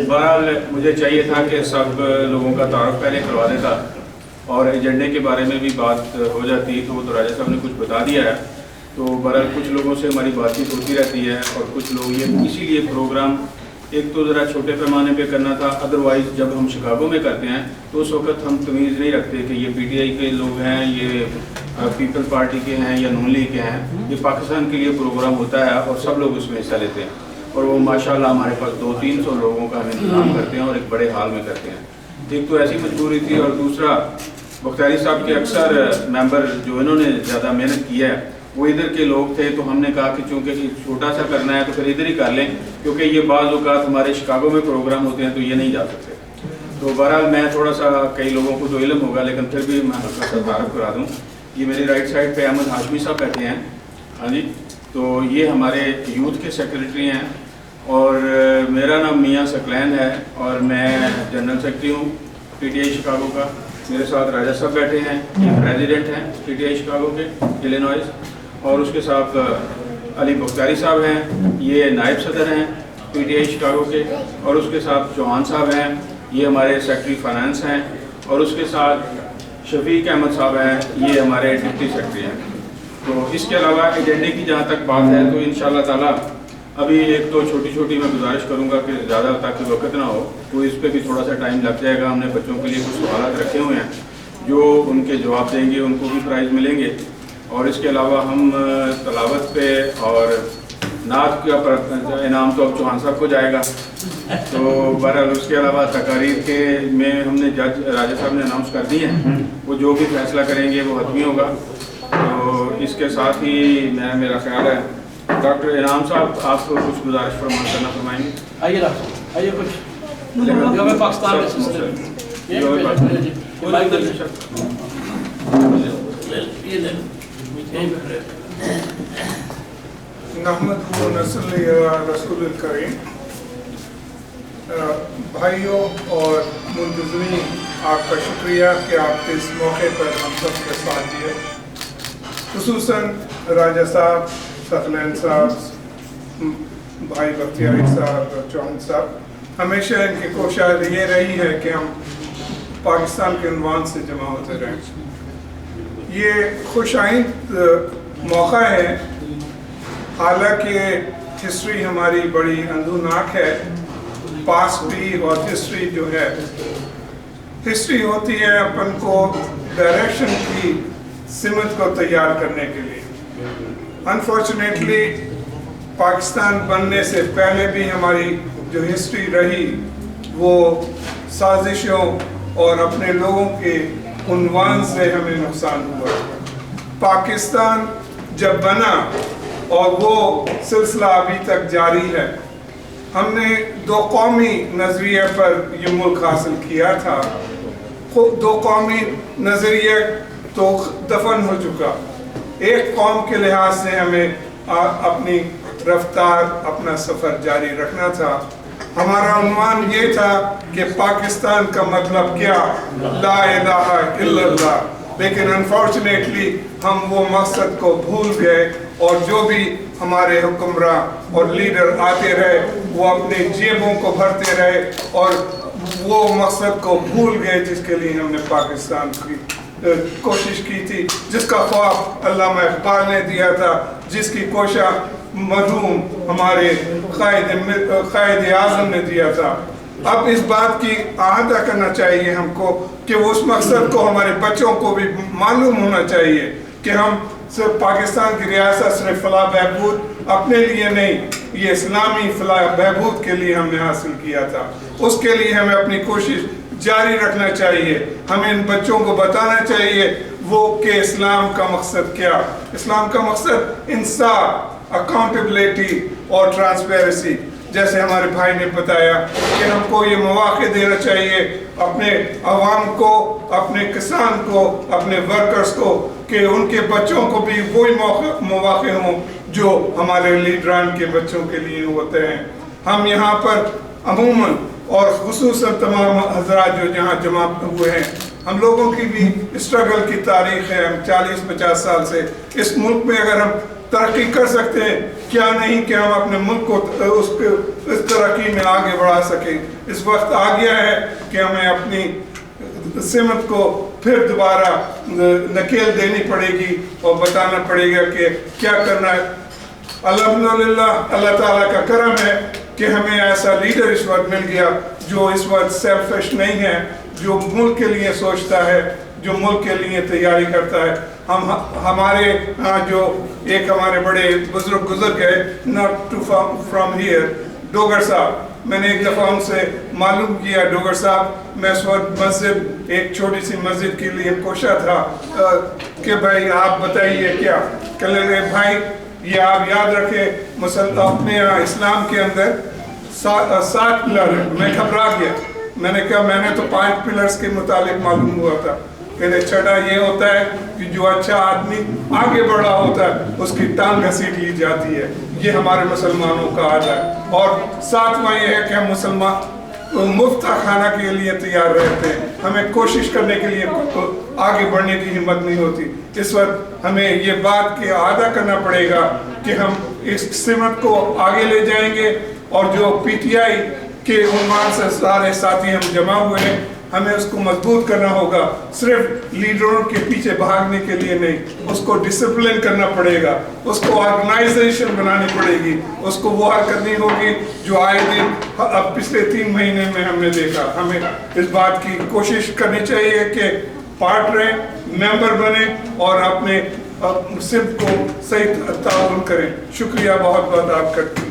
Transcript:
बहरहाल मुझे चाहिए था कि सब लोगों का तारुफ पहले करवा देता और एजेंडे के बारे में भी बात हो जाती, तो वो तो राजा साहब ने कुछ बता दिया है। तो बहरहाल कुछ लोगों से हमारी बातचीत होती रहती है और कुछ लोग ये इसीलिए प्रोग्राम एक तो ज़रा छोटे पैमाने पे करना था, अदरवाइज़ जब हम शिकागो में करते हैं तो उस वक्त हम तमीज़ नहीं रखते कि ये पीटीआई के लोग हैं, ये पीपल पार्टी के हैं या नून लीग के हैं। ये पाकिस्तान के लिए प्रोग्राम होता है और सब लोग उसमें हिस्सा लेते हैं और वो माशाल्लाह हमारे पास 200-300 लोगों का हम इंतजाम करते हैं और एक बड़े हाल में करते हैं। एक तो ऐसी मजबूरी थी और दूसरा बख्तियारी साहब के अक्सर मेंबर जो इन्होंने ज़्यादा मेहनत की है वो इधर के लोग थे, तो हमने कहा कि चूँकि छोटा सा करना है तो फिर इधर ही कर लें, क्योंकि ये बाज़ औक़ात हमारे शिकागो में प्रोग्राम होते हैं तो ये नहीं जा सकते। तो बहरहाल मैं थोड़ा सा, कई लोगों को तो इल्म होगा लेकिन फिर भी मैं हल्का सा तारुफ करा दूँ। ये मेरी राइट साइड पे अहमद हाशमी साहब बैठे हैं, हाँ जी, तो ये हमारे यूथ के सेक्रेटरी हैं और मेरा नाम मियाँ सकलैन है और मैं जनरल सेक्रेटरी हूँ पीटीआई शिकागो का। मेरे साथ राजा साहब बैठे हैं, ये प्रेसिडेंट हैं पीटीआई शिकागो के इलिनॉइस, और उसके साथ अली बख्तियारी साहब हैं, ये नायब सदर हैं पीटीआई शिकागो के, और उसके साथ चौहान साहब हैं, ये हमारे सेक्रेटरी फाइनेंस हैं, और उसके साथ शफीक अहमद साहब हैं, ये हमारे डिप्टी सेक्रेटरी हैं। तो इसके अलावा एजेंडे की जहाँ तक बात है तो इंशाअल्लाह ताला अभी एक तो छोटी छोटी मैं गुजारिश करूँगा कि ज़्यादा ताकि वक्त ना हो, तो इस पर भी थोड़ा सा टाइम लग जाएगा। हमने बच्चों के लिए कुछ सवाल रखे हुए हैं, जो उनके जवाब देंगे उनको भी प्राइज़ मिलेंगे, और इसके अलावा हम तलावत पे और नात का इनाम तो अब चौहान साहब को जाएगा। तो बहरहाल उसके अलावा तकारीर के में हमने जज राजा साहब ने अनाउंस कर दी है, वो जो भी फैसला करेंगे वो हतमी होगा। तो इसके साथ ही मेरा ख्याल है डॉक्टर इनाम साहब आप कुछ गुजारिश फरमाएंगे। आइए आइए कुछ पाकिस्तान रसूल करीम। भाइयों और मुंतज़मीन, आपका शुक्रिया कि आप इस मौके पर हम सब के साथ दिए, खुसूसन राजा साहब, सकलैन साहब, भाई बख्तियारी साहब और चौहान साहब। हमेशा इनकी कोशिश ये रही है कि हम पाकिस्तान के उन्वान से जमा होते रहें। ये खुशाइंद मौका है, हालांकि हिस्ट्री हमारी बड़ी अंधुनाक है, पास भी और हिस्ट्री जो है, हिस्ट्री होती है अपन को डायरेक्शन की सिमत को तैयार करने के लिए। अनफॉर्चुनेटली पाकिस्तान बनने से पहले भी हमारी जो हिस्ट्री रही वो साजिशों और अपने लोगों के उन्वान से हमें नुकसान हुआ। पाकिस्तान जब बना और वो सिलसिला अभी तक जारी है, हमने दो कौमी नज़रिए पर ये मुल्क हासिल किया था। दो कौमी नज़रिए तो दफन हो चुका, एक कौम के लिहाज से हमें अपनी रफ्तार, अपना सफ़र जारी रखना था। हमारा उन्वान ये था कि पाकिस्तान का मतलब क्या, ला इलाहा इल्लल्लाह। लेकिन अनफॉर्चुनेटली हम वो मकसद को भूल गए और जो भी हमारे हुक्मरान और लीडर आते रहे वो अपने जेबों को भरते रहे और वो मकसद को भूल गए जिसके लिए हमने पाकिस्तान की कोशिश की थी, जिसका ख्वाब अल्लामा इकबाल ने दिया था, जिसकी कोशिश मरहूम हमारे कायद आज़म ने दिया था। अब इस बात की आगाह करना चाहिए हमको कि उस मकसद को हमारे बच्चों को भी मालूम होना चाहिए कि हम सिर्फ पाकिस्तान की रियासत सिर्फ फलाह बहबूद अपने लिए नहीं, ये इस्लामी फलाह बहबूद के लिए हमने हासिल किया था। उसके लिए हमें अपनी कोशिश जारी रखना चाहिए। हमें इन बच्चों को बताना चाहिए वो कि इस्लाम का मकसद क्या। इस्लाम का मकसद इंसाफ, अकाउंटेबिलिटी और ट्रांसपेरेंसी, जैसे हमारे भाई ने बताया कि हमको ये मौके देना चाहिए अपने अवाम को, अपने किसान को, अपने वर्कर्स को, कि उनके बच्चों को भी वही मौके हों जो हमारे लीडरान के बच्चों के लिए होते हैं। हम यहाँ पर अमूमन और खुसूसन तमाम हजरात जो यहाँ जमा हुए हैं, हम लोगों की भी स्ट्रगल की तारीख है। हम 40-50 साल से इस मुल्क में अगर हम तरक्की कर सकते हैं क्या नहीं कि हम अपने मुल्क को इस तरक्की में आगे बढ़ा सकें। इस वक्त आ गया है कि हमें अपनी सिमत को फिर दोबारा नकेल देनी पड़ेगी और बताना पड़ेगा कि क्या करना है। अल्हम्दुलिल्लाह अल्लाह ताला का करम है कि हमें ऐसा लीडर इस वक्त मिल गया जो इस वक्त सेल्फिश नहीं है, जो मुल्क के लिए सोचता है, जो मुल्क के लिए तैयारी करता है। हमारे यहाँ जो एक हमारे बड़े बुजुर्ग गुजर गए, not too from here, Dogar साहब, मैंने एक दफ़ा उनसे मालूम किया, डोगर साहब मैं इस वक्त मस्जिद, एक छोटी सी मस्जिद के लिए कोशा था कि भाई आप बताइए क्या। कहने लगे भाई ये आप याद रखें, मुसलमान अपने यहाँ इस्लाम के अंदर 7 पिलर है। मैं घबरा गया, मैंने कहा मैंने तो 5 पिलर्स के मुतालिक मालूम हुआ था। कहते छठा ये होता है कि जो अच्छा आदमी आगे बढ़ा होता है उसकी टांग घसीट ली जाती है। ये हमारे मुसलमानों का आदत है। और 7वां ये है कि हम मुसलमान मुफ्त खाना के लिए तैयार रहते हैं, हमें कोशिश करने के लिए आगे बढ़ने की हिम्मत नहीं होती। इस वक्त हमें ये बात के आदा करना पड़ेगा कि हम इस सिमत को आगे ले जाएंगे और जो पीटीआई के उन्वान से सारे साथी हम जमा हुए हैं, हमें उसको मजबूत करना होगा। सिर्फ लीडरों के पीछे भागने के लिए नहीं, उसको डिसिप्लिन करना पड़ेगा, उसको ऑर्गेनाइजेशन बनानी पड़ेगी, उसको वो हरकत नहीं होगी जो आए दिन अब पिछले 3 महीने में हमने देखा। हमें इस बात की कोशिश करनी चाहिए कि पार्ट रहें, मेंबर बने और अपने सिर्फ को सही ताउन करें। शुक्रिया बहुत बहुत आपका।